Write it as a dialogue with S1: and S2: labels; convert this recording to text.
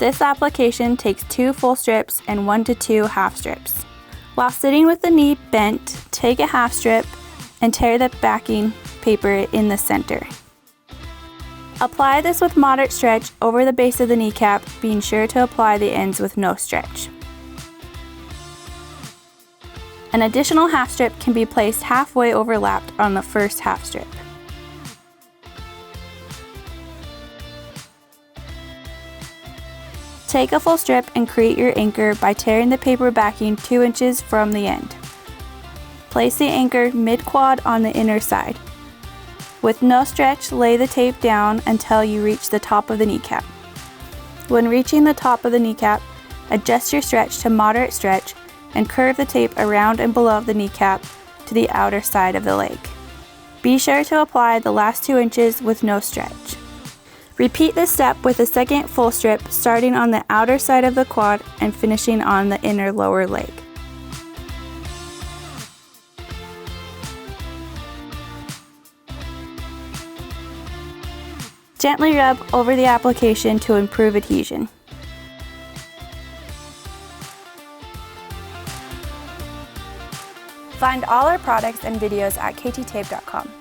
S1: This application takes 2 full strips and 1 to 2 half strips. While sitting with the knee bent, take a half strip and tear the backing paper in the center. Apply this with moderate stretch over the base of the kneecap, being sure to apply the ends with no stretch. An additional half strip can be placed halfway overlapped on the first half strip. Take a full strip and create your anchor by tearing the paper backing 2 inches from the end. Place the anchor mid-quad on the inner side. With no stretch, lay the tape down until you reach the top of the kneecap. When reaching the top of the kneecap, adjust your stretch to moderate stretch and curve the tape around and below the kneecap to the outer side of the leg. Be sure to apply the last 2 inches with no stretch. Repeat this step with a second full strip, starting on the outer side of the quad and finishing on the inner lower leg. Gently rub over the application to improve adhesion. Find all our products and videos at kttape.com.